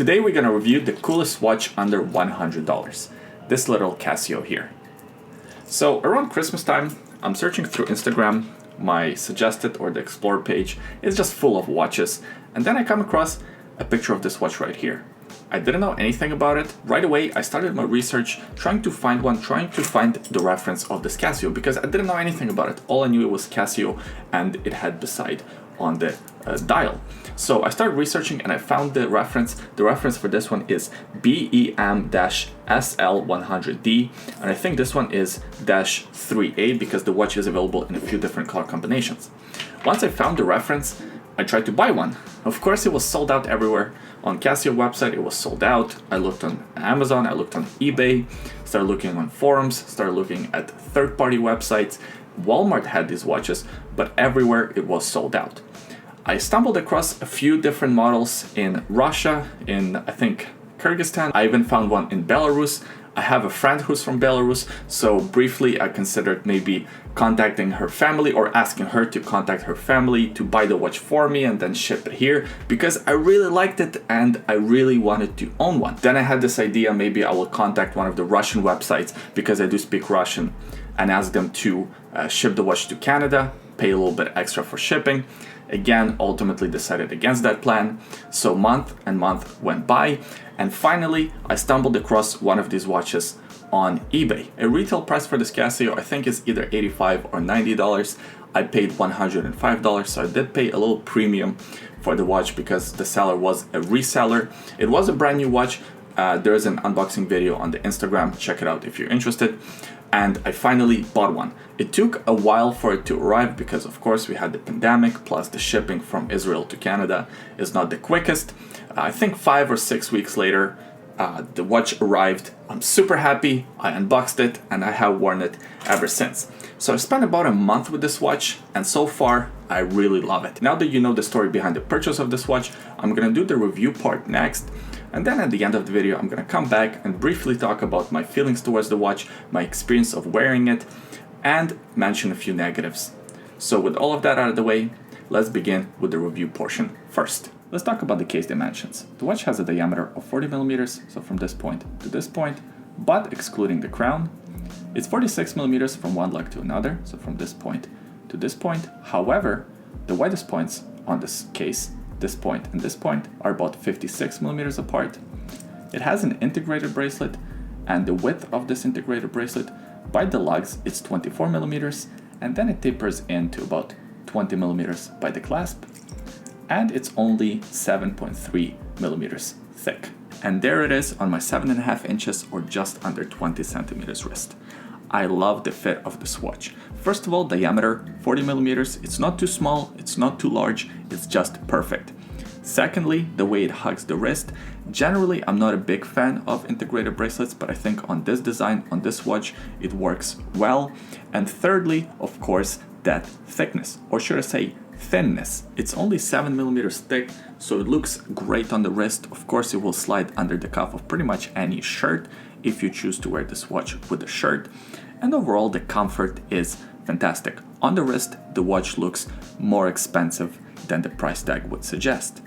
Today we're gonna review the coolest watch under $100. This little Casio here. So around Christmas time, I'm searching through Instagram. My suggested or the explore page is just full of watches. And then I come across a picture of this watch right here. I didn't know anything about it. Right away, I started my research, trying to find the reference of this Casio because I didn't know anything about it. All I knew it was Casio and it had Beside on the dial. So I started researching and I found the reference. The reference for this one is BEM-SL100d, and I think this one is -3A because the watch is available in a few different color combinations. Once I found the reference, I tried to buy one. Of course, it was sold out everywhere. On Casio website, it was sold out. I looked on Amazon, I looked on eBay, started looking on forums, started looking at third-party websites. Walmart had these watches, but everywhere it was sold out. I stumbled across a few different models in Russia, in I think Kyrgyzstan. I even found one in Belarus. I have a friend who's from Belarus, so briefly I considered maybe contacting her family or asking her to contact her family to buy the watch for me and then ship it here because I really liked it and I really wanted to own one. Then I had this idea, maybe I will contact one of the Russian websites because I do speak Russian and ask them to ship the watch to Canada, pay a little bit extra for shipping. Again, ultimately decided against that plan. So month went by, and finally I stumbled across one of these watches on eBay. A retail price for this Casio I think is either $85 or $90. I paid $105, so I did pay a little premium for the watch because the seller was a reseller. It was a brand new watch. There is an unboxing video on the Instagram, check it out if you're interested. And I finally bought one. It took a while for it to arrive because of course we had the pandemic, plus the shipping from Israel to Canada is not the quickest. I think 5 or 6 weeks later, the watch arrived. I'm super happy, I unboxed it and I have worn it ever since. So I spent about a month with this watch and so far I really love it. Now that you know the story behind the purchase of this watch, I'm gonna do the review part next. And then at the end of the video, I'm gonna come back and briefly talk about my feelings towards the watch, my experience of wearing it, and mention a few negatives. So with all of that out of the way, let's begin with the review portion first. Let's talk about the case dimensions. The watch has a diameter of 40 millimeters, so from this point to this point, but excluding the crown. It's 46 millimeters from one leg to another, so from this point to this point. However, the widest points on this case, this point and this point, are about 56 millimeters apart. It has an integrated bracelet, and the width of this integrated bracelet by the lugs it's 24 millimeters, and then it tapers into about 20 millimeters by the clasp, and it's only 7.3 millimeters thick. And there it is on my 7.5 inches or just under 20 centimeters wrist. I love the fit of this watch. First of all, diameter 40 millimeters. It's not too small, it's not too large, it's just perfect. Secondly, the way it hugs the wrist. Generally, I'm not a big fan of integrated bracelets, but I think on this design, on this watch, it works well. And thirdly, of course, that thickness, or should I say thinness. It's only 7 millimeters thick, so it looks great on the wrist. Of course, it will slide under the cuff of pretty much any shirt if you choose to wear this watch with a shirt. And overall, the comfort is fantastic. On the wrist, the watch looks more expensive than the price tag would suggest.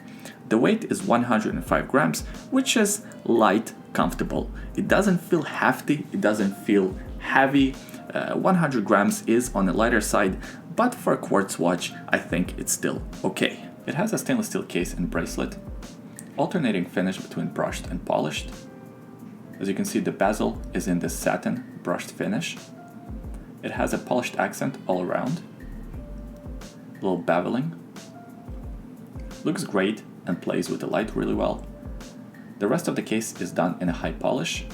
The weight is 105 grams, which is light, comfortable. It doesn't feel hefty, it doesn't feel heavy. 100 grams is on the lighter side, but for a quartz watch, I think it's still okay. It has a stainless steel case and bracelet, alternating finish between brushed and polished. As you can see, the bezel is in this satin brushed finish. It has a polished accent all around. Little beveling. Looks great and plays with the light really well. The rest of the case is done in a high polish,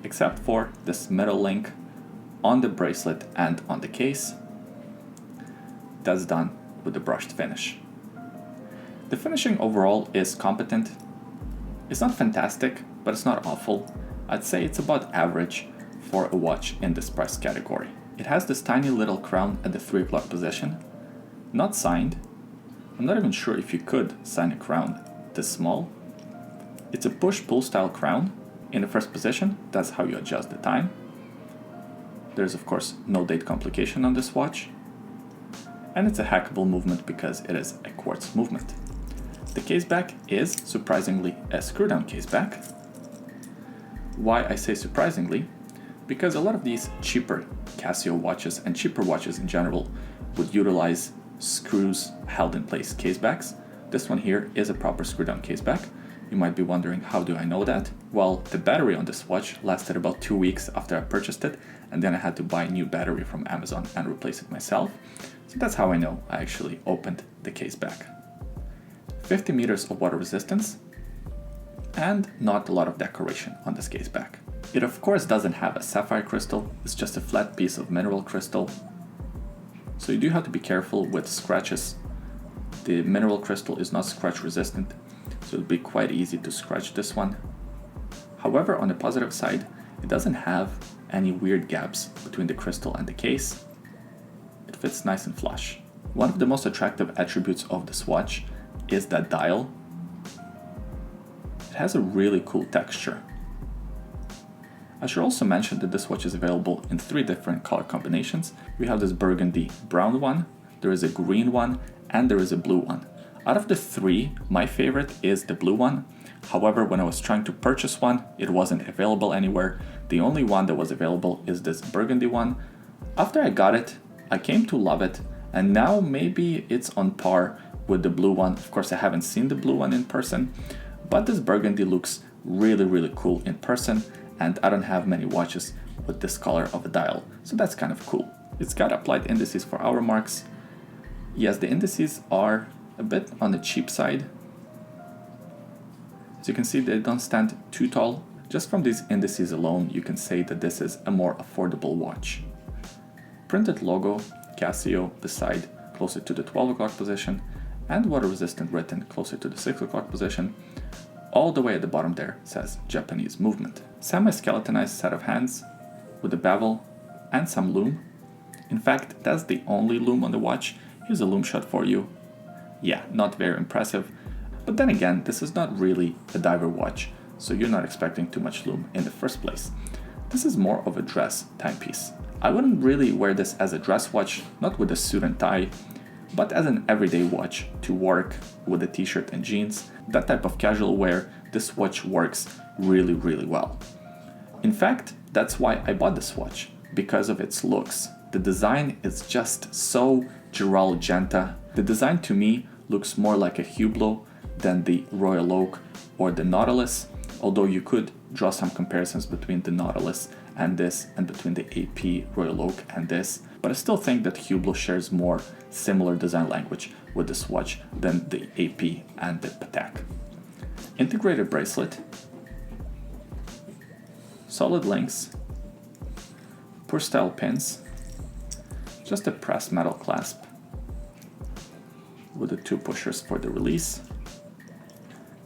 except for this middle link on the bracelet and on the case. That's done with the brushed finish. The finishing overall is competent. It's not fantastic, but it's not awful. I'd say it's about average for a watch in this price category. It has this tiny little crown at the 3 o'clock position, not signed. I'm not even sure if you could sign a crown this small. It's a push-pull style crown in the first position. That's how you adjust the time. There's of course no date complication on this watch. And it's a hackable movement because it is a quartz movement. The case back is surprisingly a screw-down case back. Why I say surprisingly? Because a lot of these cheaper Casio watches and cheaper watches in general would utilize screws held in place case backs. This one here is a proper screw-down case back. You might be wondering, how do I know that? Well, the battery on this watch lasted about 2 weeks after I purchased it, and then I had to buy a new battery from Amazon and replace it myself. So that's how I know I actually opened the case back. 50 meters of water resistance, and not a lot of decoration on this case back. It of course doesn't have a sapphire crystal, it's just a flat piece of mineral crystal. So you do have to be careful with scratches. The mineral crystal is not scratch resistant, so it'll be quite easy to scratch this one. However, on the positive side, it doesn't have any weird gaps between the crystal and the case. It fits nice and flush. One of the most attractive attributes of this watch is that dial. It has a really cool texture. I should also mention that this watch is available in 3 different color combinations. We have this burgundy brown one, there is a green one, and there is a blue one. Out of the 3, my favorite is the blue one. However, when I was trying to purchase one, it wasn't available anywhere. The only one that was available is this burgundy one. After I got it, I came to love it, and now maybe it's on par with the blue one. Of course, I haven't seen the blue one in person, but this burgundy looks really cool in person, and I don't have many watches with this color of a dial, so that's kind of cool. It's got applied indices for hour marks. Yes, the indices are a bit on the cheap side. As you can see, they don't stand too tall. Just from these indices alone, you can say that this is a more affordable watch. Printed logo, Casio, beside closer to the 12 o'clock position, and water resistant written closer to the 6 o'clock position. All the way at the bottom there says Japanese movement. Semi-skeletonized set of hands with a bevel and some lume. In fact, that's the only lume on the watch. Here's a lume shot for you. Yeah, not very impressive. But then again, this is not really a diver watch, so you're not expecting too much lume in the first place. This is more of a dress timepiece. I wouldn't really wear this as a dress watch, not with a suit and tie, but as an everyday watch to work with a t-shirt and jeans. That type of casual wear, this watch works really well. In fact, that's why I bought this watch, because of its looks. The design is just so Giralgenta. The design to me looks more like a Hublot than the Royal Oak or the Nautilus, although you could draw some comparisons between the Nautilus and this, and between the AP Royal Oak and this, but I still think that Hublot shares more similar design language with this watch than the AP and the Patek. Integrated bracelet, solid links, poor style pins, just a pressed metal clasp with the 2 pushers for the release,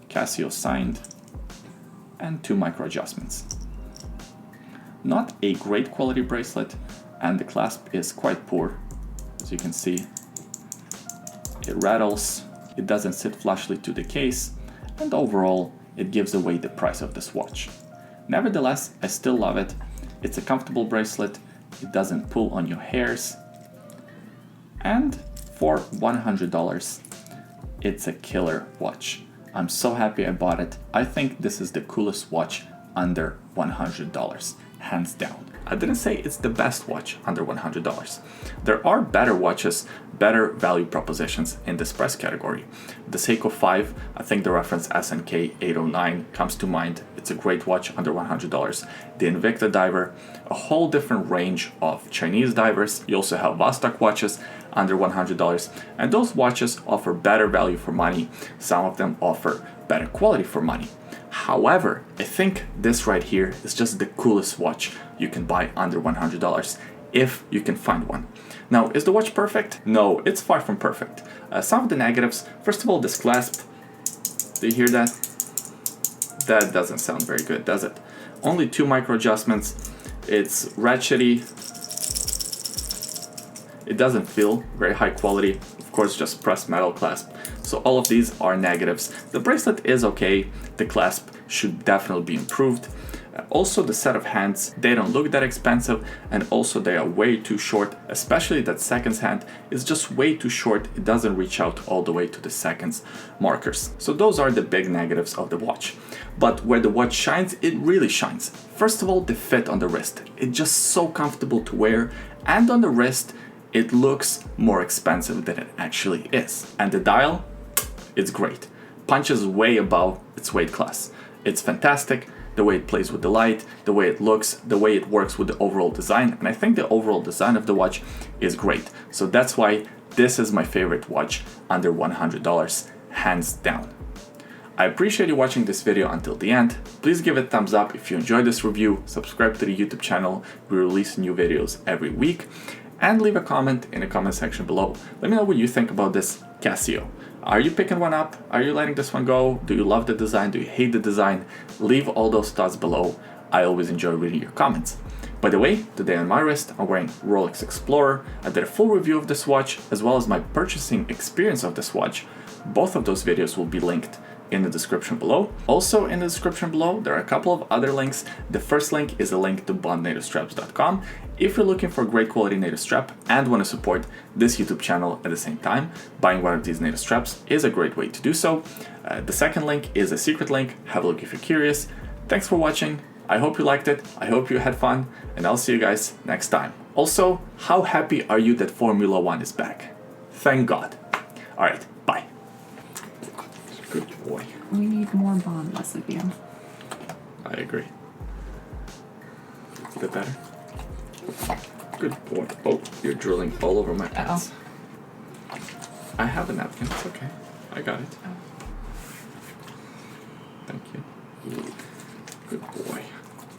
Casio signed, and 2 micro adjustments. Not a great quality bracelet, and the clasp is quite poor. As you can see, it rattles, it doesn't sit flushly to the case, and overall it gives away the price of this watch. Nevertheless, I still love it. It's a comfortable bracelet, it doesn't pull on your hairs, and for $100, it's a killer watch. I'm so happy I bought it. I think this is the coolest watch under $100, hands down. I didn't say it's the best watch under $100. There are better watches, better value propositions in this price category. The Seiko 5, I think the reference SNK 809 comes to mind. It's a great watch under $100. The Invicta diver, a whole different range of Chinese divers. You also have Vostok watches under $100, and those watches offer better value for money. Some of them offer better quality for money. However, I think this right here is just the coolest watch you can buy under $100 if you can find one. Now, is the watch perfect? No, it's far from perfect. Some of the negatives, first of all, this clasp. Do you hear that? That doesn't sound very good, does it? Only 2 micro adjustments. It's ratchety. It doesn't feel very high quality. Of course, just pressed metal clasp. So all of these are negatives. The bracelet is okay. The clasp should definitely be improved. Also, the set of hands, they don't look that expensive, and also they are way too short, especially that seconds hand is just way too short. It doesn't reach out all the way to the seconds markers. So those are the big negatives of the watch. But where the watch shines, it really shines. First of all, the fit on the wrist. It's just so comfortable to wear, and on the wrist, it looks more expensive than it actually is. And the dial, it's great. Punches way above its weight class. It's fantastic. The way it plays with the light, the way it looks, the way it works with the overall design. And I think the overall design of the watch is great. So that's why this is my favorite watch under $100, hands down. I appreciate you watching this video until the end. Please give it a thumbs up if you enjoyed this review, subscribe to the YouTube channel, we release new videos every week, and leave a comment in the comment section below. Let me know what you think about this Casio. Are you picking one up? Are you letting this one go? Do you love the design? Do you hate the design? Leave all those thoughts below. I always enjoy reading your comments. By the way, today on my wrist, I'm wearing Rolex Explorer. I did a full review of this watch, as well as my purchasing experience of this watch. Both of those videos will be linked in the description below. Also in the description below, there are a couple of other links. The first link is a link to bondnativestraps.com. If you're looking for a great quality native strap and want to support this YouTube channel at the same time, buying one of these native straps is a great way to do so. The second link is a secret link. Have a look if you're curious. Thanks for watching. I hope you liked it. I hope you had fun, and I'll see you guys next time. Also, how happy are you that Formula One is back? Thank God. All right, bye. Good boy. We need more bond, less of you. I agree. Is that better? Good boy. Oh, you're drilling all over my pants. I have a napkin. It's okay. I got it.